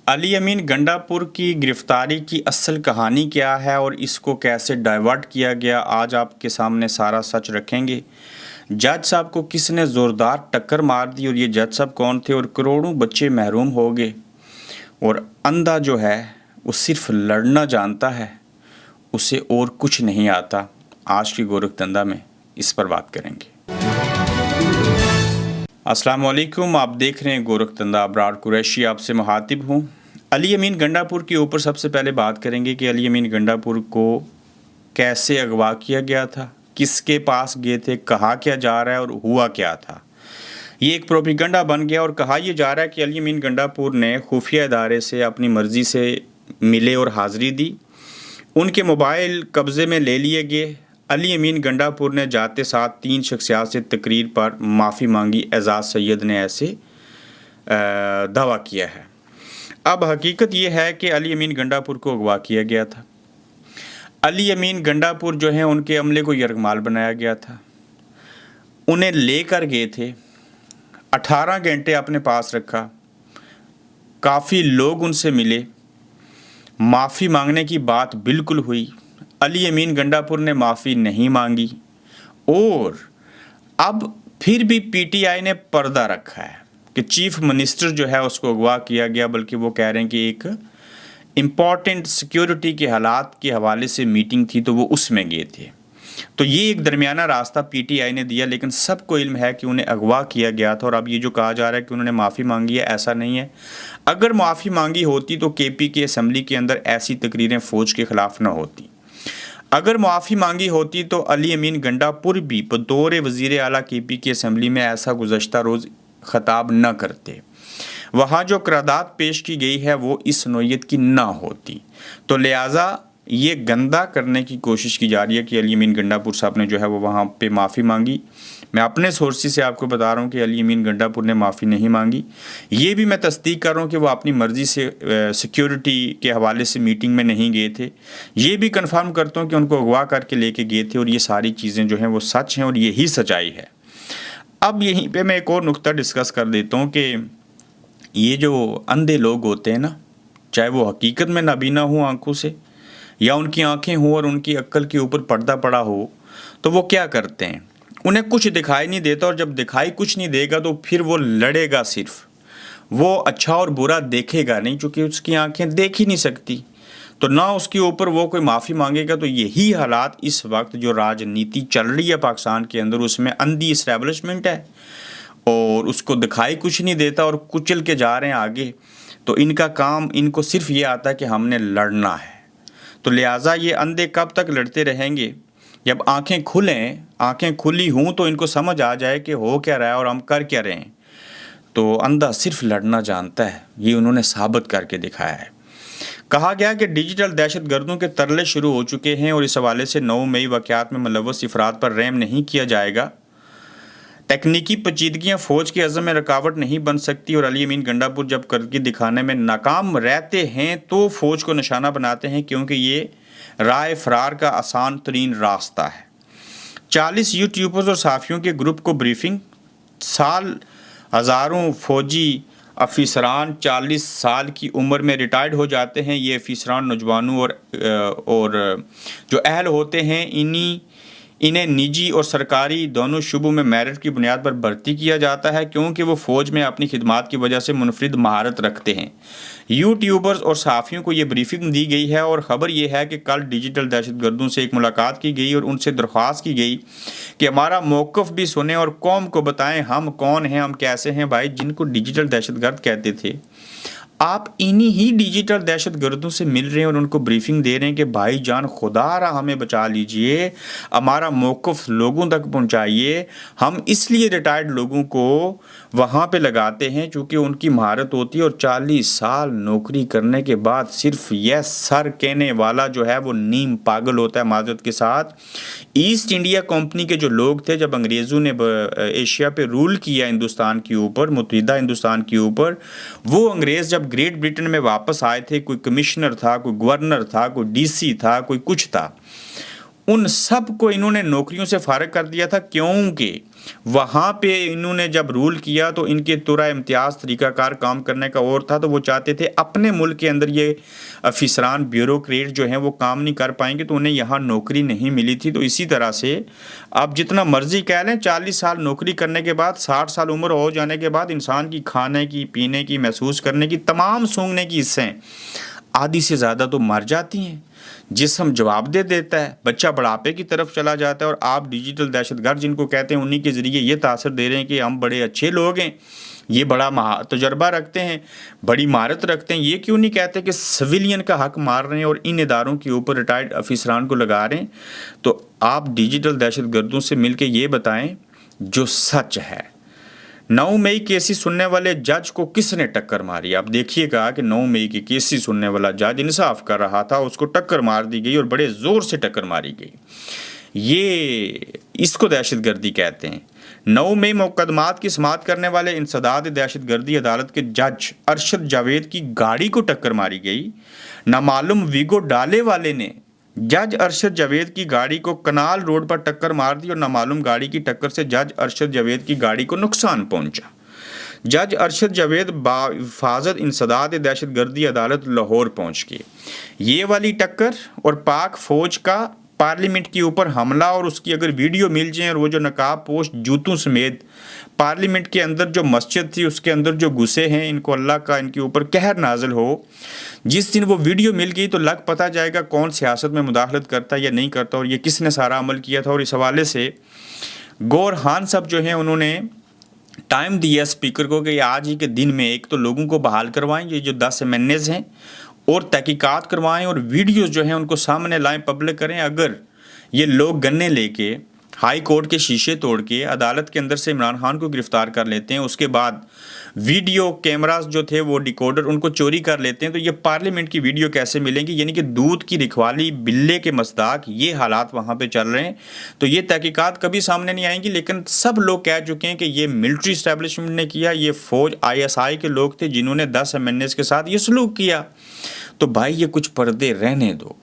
علی امین گنڈاپور کی گرفتاری کی اصل کہانی کیا ہے اور اس کو کیسے ڈائیورٹ کیا گیا، آج آپ کے سامنے سارا سچ رکھیں گے۔ جج صاحب کو کس نے زوردار ٹکر مار دی اور یہ جج صاحب کون تھے، اور کروڑوں بچے محروم ہو گئے، اور اندھا جو ہے وہ صرف لڑنا جانتا ہے، اسے اور کچھ نہیں آتا۔ آج کی گورکھ دندہ میں اس پر بات کریں گے۔ السلام علیکم، آپ دیکھ رہے ہیں گورکھ دندہ، ابرار قریشی آپ سے مخاطب ہوں۔ علی امین گنڈاپور کے اوپر سب سے پہلے بات کریں گے کہ علی امین گنڈاپور کو کیسے اغوا کیا گیا تھا، کس کے پاس گئے تھے، کہا کیا جا رہا ہے اور ہوا کیا تھا۔ یہ ایک پروپیگنڈا بن گیا اور کہا یہ جا رہا ہے کہ علی امین گنڈاپور نے خفیہ ادارے سے اپنی مرضی سے ملے اور حاضری دی، ان کے موبائل قبضے میں لے لیے گئے۔ علی امین گنڈاپور نے جاتے ساتھ 3 شخصیات سے تقریر پر معافی مانگی، اعزاز سید نے ایسے دعویٰ کیا ہے۔ اب حقیقت یہ ہے کہ علی امین گنڈاپور کو اغوا کیا گیا تھا۔ علی امین گنڈاپور جو ہیں ان کے عملے کو یرغمال بنایا گیا تھا، انہیں لے کر گئے تھے، 18 گھنٹے اپنے پاس رکھا، کافی لوگ ان سے ملے، معافی مانگنے کی بات بالکل ہوئی، علی امین گنڈاپور نے معافی نہیں مانگی، اور اب پھر بھی پی ٹی آئی نے پردہ رکھا ہے کہ چیف منسٹر جو ہے اس کو اغوا کیا گیا، بلکہ وہ کہہ رہے ہیں کہ ایک امپورٹنٹ سیکیورٹی کے حالات کے حوالے سے میٹنگ تھی تو وہ اس میں گئے تھے۔ تو یہ ایک درمیانہ راستہ پی ٹی آئی نے دیا، لیکن سب کو علم ہے کہ انہیں اغوا کیا گیا تھا، اور اب یہ جو کہا جا رہا ہے کہ انہوں نے معافی مانگی ہے، ایسا نہیں ہے۔ اگر معافی مانگی ہوتی تو کے پی کی اسمبلی کے اندر ایسی تقریریں فوج کے خلاف نہ ہوتی۔ اگر معافی مانگی ہوتی تو علی امین گنڈاپور بھی بطور وزیر اعلیٰ کے پی کی اسمبلی میں ایسا گزشتہ روز خطاب نہ کرتے، وہاں جو قرارداد پیش کی گئی ہے وہ اس نوعیت کی نہ ہوتی۔ تو لہٰذا یہ گندہ کرنے کی کوشش کی جا رہی ہے کہ علی امین گنڈاپور صاحب نے جو ہے وہ وہاں پہ معافی مانگی۔ میں اپنے سورسی سے آپ کو بتا رہا ہوں کہ علی امین گنڈاپور نے معافی نہیں مانگی۔ یہ بھی میں تصدیق کر رہا ہوں کہ وہ اپنی مرضی سے سیکیورٹی کے حوالے سے میٹنگ میں نہیں گئے تھے۔ یہ بھی کنفرم کرتا ہوں کہ ان کو اغوا کر کے لے کے گئے تھے، اور یہ ساری چیزیں جو ہیں وہ سچ ہیں اور یہی سچائی ہے۔ اب یہیں پہ میں ایک اور نقطہ ڈسکس کر دیتا ہوں کہ یہ جو اندھے لوگ ہوتے ہیں نا، چاہے وہ حقیقت میں نابینا ہوں آنکھوں سے، یا ان کی آنکھیں ہوں اور ان کی عقل کے اوپر پردہ پڑا ہو، تو وہ کیا کرتے ہیں، انہیں کچھ دکھائی نہیں دیتا، اور جب دکھائی کچھ نہیں دے گا تو پھر وہ لڑے گا، صرف وہ اچھا اور برا دیکھے گا نہیں، چونکہ اس کی آنکھیں دیکھ ہی نہیں سکتی، تو نہ اس کے اوپر وہ کوئی معافی مانگے گا۔ تو یہی حالات اس وقت جو راجنیتی چل رہی ہے پاکستان کے اندر، اس میں اندھی اسٹیبلشمنٹ ہے اور اس کو دکھائی کچھ نہیں دیتا اور کچل کے جا رہے ہیں آگے۔ تو ان کا کام، ان کو صرف یہ آتا ہے کہ ہم نے لڑنا ہے۔ تو لہٰذا یہ اندھے کب تک لڑتے رہیں گے؟ جب آنکھیں کھلیں، آنکھیں کھلی ہوں تو ان کو سمجھ آ جائے کہ ہو کیا رہا ہے اور ہم کر کیا رہے ہیں۔ تو اندھا صرف لڑنا جانتا ہے، یہ انہوں نے ثابت کر کے دکھایا ہے۔ کہا گیا کہ ڈیجیٹل دہشت گردوں کے ترلے شروع ہو چکے ہیں، اور اس حوالے سے 9 مئی واقعات میں ملوث افراد پر رحم نہیں کیا جائے گا۔ تکنیکی پیچیدگیاں فوج کے عزم میں رکاوٹ نہیں بن سکتی، اور علی امین گنڈاپور جب کرکے دکھانے میں ناکام رہتے ہیں تو فوج کو نشانہ بناتے ہیں، کیونکہ یہ راہ فرار کا آسان ترین راستہ ہے۔ 40 یوٹیوبرز اور صحافیوں کے گروپ کو بریفنگ، سال ہزاروں فوجی افسران 40 سال کی عمر میں ریٹائرڈ ہو جاتے ہیں۔ یہ افسران نوجوانوں اور جو اہل ہوتے ہیں انہیں نجی اور سرکاری دونوں شعبوں میں میرٹ کی بنیاد پر بھرتی کیا جاتا ہے، کیونکہ وہ فوج میں اپنی خدمات کی وجہ سے منفرد مہارت رکھتے ہیں۔ یوٹیوبرز اور صحافیوں کو یہ بریفنگ دی گئی ہے، اور خبر یہ ہے کہ کل ڈیجیٹل دہشت گردوں سے ایک ملاقات کی گئی اور ان سے درخواست کی گئی کہ ہمارا موقف بھی سنیں اور قوم کو بتائیں ہم کون ہیں، ہم کیسے ہیں۔ بھائی، جن کو ڈیجیٹل دہشت گرد کہتے تھے، آپ انہی ہی ڈیجیٹل دہشت گردوں سے مل رہے ہیں اور ان کو بریفنگ دے رہے ہیں کہ بھائی جان خدا را ہمیں بچا لیجئے، ہمارا موقف لوگوں تک پہنچائیے۔ ہم اس لیے ریٹائرڈ لوگوں کو وہاں پہ لگاتے ہیں چونکہ ان کی مہارت ہوتی ہے، اور 40 سال نوکری کرنے کے بعد صرف یس سر کہنے والا جو ہے وہ نیم پاگل ہوتا ہے، معذرت کے ساتھ۔ ایسٹ انڈیا کمپنی کے جو لوگ تھے، جب انگریزوں نے ایشیا پہ رول کیا ہندوستان کے اوپر، متحدہ ہندوستان کے اوپر، وہ انگریز جب گریٹ برٹن میں واپس آئے تھے، کوئی کمشنر تھا، کوئی گورنر تھا، کوئی ڈی سی تھا، کوئی کچھ تھا، उन सब को इन्होंने नौकरियों से फारिग कर दिया था, क्योंकि वहाँ पे इन्होंने जब रूल किया तो इनके तुरा इम्तियाज़ तरीक़ाकार काम करने का और था, तो वो चाहते थे अपने मुल्क के अंदर ये अफिसरान ब्यूरोक्रेट जो हैं वो काम नहीं कर पाएंगे, तो उन्हें यहाँ नौकरी नहीं मिली थी। तो इसी तरह से आप जितना मर्ज़ी कह लें, 40 साल नौकरी करने के बाद, 60 साल उम्र हो जाने के बाद इंसान की खाने की, पीने की, महसूस करने की, तमाम सूंघने की हिस्सें आधी से ज़्यादा तो मर जाती हैं। जिस्म जवाब दे देता है, बच्चा बढ़ापे की तरफ चला जाता है, और आप डिजिटल दहशतगर्द जिनको कहते हैं उन्हीं के ज़रिए ये तासर दे रहे हैं कि हम बड़े अच्छे लोग हैं, ये बड़ा तजर्बा रखते हैं, बड़ी महारत रखते हैं। ये क्यों नहीं कहते कि सिविलियन का हक मार रहे हैं और इन इदारों के ऊपर रिटायर्ड अफिसरान को लगा रहे हैं? तो आप डिजिटल दहशतगर्दों से मिल के ये बताएँ जो सच है। 9 मई केसेस सुनने वाले जज को किसने टक्कर मारी? आप देखिएगा कि 9 मई की केसेस सुनने वाला जज इंसाफ कर रहा था, उसको टक्कर मार दी गई और बड़े ज़ोर से टक्कर मारी गई। ये इसको दहशतगर्दी कहते हैं। 9 मई मुकदमात की समाअत करने वाले इंसदाद दहशतगर्दी अदालत के जज अरशद जावेद की गाड़ी को टक्कर मारी गई। नामालूम वीगो डाले वाले ने जज अरशद जावेद की गाड़ी को कनाल रोड पर टक्कर मार दी और नामालूम गाड़ी की टक्कर से जज अरशद जावेद की गाड़ी को नुकसान पहुंचा। जज अरशद जावेद बाहिफाजत इंसदाद दहशतगर्दी अदालत लाहौर पहुंच गए। ये वाली टक्कर और पाक फौज का पार्लियामेंट के ऊपर हमला, और उसकी अगर वीडियो मिल जाए, और वो जो नकाब पोस्ट जूतों समेत पार्लियामेंट के अंदर जो मस्जिद थी उसके अंदर जो घुसे हैं, इनको अल्लाह का इनके ऊपर कहर नाजिल हो। जिस दिन वो वीडियो मिल गई तो लग पता जाएगा कौन सियासत में मुदाखलत करता है या नहीं करता, और ये किसने सारा अमल किया था। और इस हवाले से गौर खान साहब जो हैं उन्होंने टाइम दिया स्पीकर को कि आज ही के दिन में एक तो लोगों को बहाल करवाएं, ये जो 10 एमएनएज़ हैं, और तहकीकात करवाएं और वीडियोस जो हैं उनको सामने लाएं, पब्लिक करें। अगर ये लोग गन्ने लेके हाई कोर्ट के शीशे तोड़ के अदालत के अंदर से इमरान खान को गिरफ्तार कर लेते हैं, उसके बाद वीडियो कैमरास जो थे वो डिकोडर उनको चोरी कर लेते हैं, तो ये पार्लियामेंट की वीडियो कैसे मिलेंगी? यानी कि दूध की रखवाली बिल्ले के मसदाक ये हालात वहाँ पे चल रहे हैं। तो ये तहकीकात कभी सामने नहीं आएंगी, लेकिन सब लोग कह चुके हैं कि ये मिलिट्री इस्टेब्लिशमेंट ने किया, ये फ़ौज ISI के लोग थे जिन्होंने 10 MNAs के साथ ये सलूक किया। तो भाई ये कुछ पर्दे रहने दो,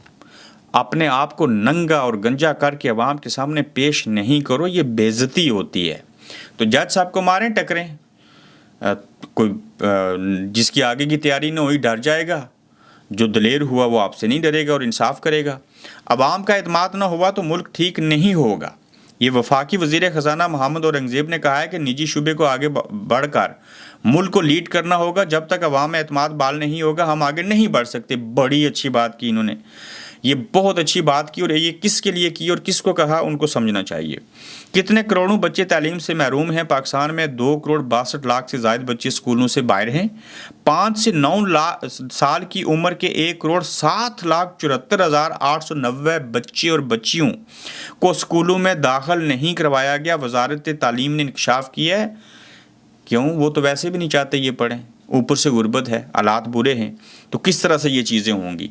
अपने आप को नंगा और गंजा करके अवाम के सामने पेश नहीं करो, ये बेइज्जती होती है। तो जज साहब को मारें टकरें, कोई जिसकी आगे की तैयारी न हुई डर जाएगा, जो दलेर हुआ वो आपसे नहीं डरेगा और इंसाफ करेगा। अवाम का एतमाद न हुआ तो मुल्क ठीक नहीं होगा। ये वफाकी वज़ीर ख़जाना मोहम्मद औरंगज़ेब ने कहा है कि निजी शुबे को आगे बढ़कर मुल्क को लीड करना होगा। जब तक अवाम में एतमाद बाल नहीं होगा हम आगे नहीं बढ़ सकते। बड़ी अच्छी बात की इन्होंने, ये बहुत अच्छी बात की, और ये किसके लिए की और किसको कहा उनको समझना चाहिए। कितने करोड़ों बच्चे तालीम से महरूम हैं? पाकिस्तान में 2 करोड़ 62 लाख से ज़ायद बच्चे स्कूलों से बाहर हैं। 5 से 9 साल की उम्र के 1 करोड़ 7,74,890 बच्चे और बच्चियों को स्कूलों में दाखिल नहीं करवाया गया। वजारत तालीम ने इंकशाफ किया है। क्यों? वो तो वैसे भी नहीं चाहते ये पढ़ें, ऊपर से गुर्बत है, हालात बुरे हैं, तो किस तरह से ये चीज़ें होंगी।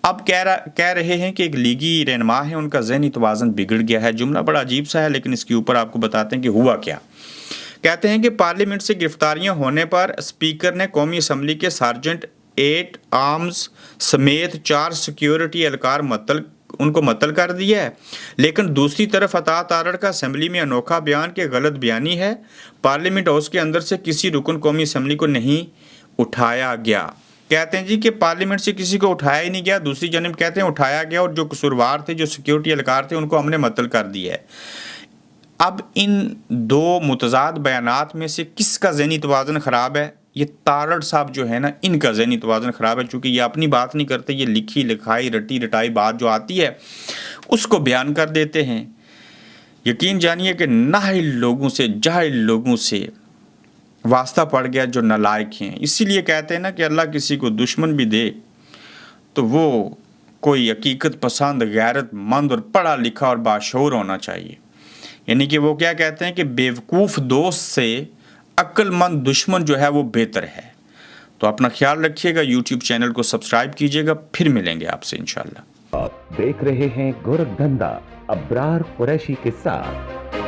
अब कह रहे हैं कि एक लीगी रहनुमा है, उनका ज़हनी तवाज़ुन बिगड़ गया है। जुमला बड़ा अजीब सा है, लेकिन इसके ऊपर आपको बताते हैं कि हुआ क्या। कहते हैं कि पार्लियामेंट से गिरफ्तारियां होने पर स्पीकर ने कौमी असम्बली के सार्जेंट 8 आर्म्स समेत 4 सिक्योरिटी एहलकार उनको मअतल कर दिया है। लेकिन दूसरी तरफ अतात आरड़ का असम्बली में अनोखा बयान के गलत बयानी है। पार्लियामेंट हाउस के अंदर से किसी रुकन कौमी असम्बली को नहीं उठाया गया। कहते हैं जी कि पार्लियामेंट से किसी को उठाया ही नहीं गया। दूसरी जानब कहते हैं उठाया गया, और जो कसूरवार थे, जो सिक्योरिटी एहलकार थे, उनको हमने मअतल कर दिया है। अब इन 2 मुतज़ाद बयानात में से किसका ज़हनी तवाज़ुन ख़राब है? ये तारड़ साहब जो है ना, इनका ज़हनी तवाज़ुन ख़राब है, चूँकि ये अपनी बात नहीं करते, ये लिखी लिखाई रटी रटाई बात जो आती है उसको बयान कर देते हैं। यकीन जानिए कि नाहिल लोगों से, जाहिल लोगों से वास्ता पड़ गया जो नालायक हैं। इसीलिए कहते हैं ना कि अल्लाह किसी को दुश्मन भी दे तो वो कोई हकीकत पसंद, गैरतमंद और पढ़ा लिखा और बाशऊर होना चाहिए। यानी कि वो क्या कहते हैं कि बेवकूफ़ दोस्त से अक्लमंद दुश्मन जो है वो बेहतर है। तो अपना ख्याल रखिएगा, यूट्यूब चैनल को सब्सक्राइब कीजिएगा। फिर मिलेंगे आपसे इंशाल्लाह। आप देख रहे हैं गोरखधंधा अब्रार कुरैशी के साथ।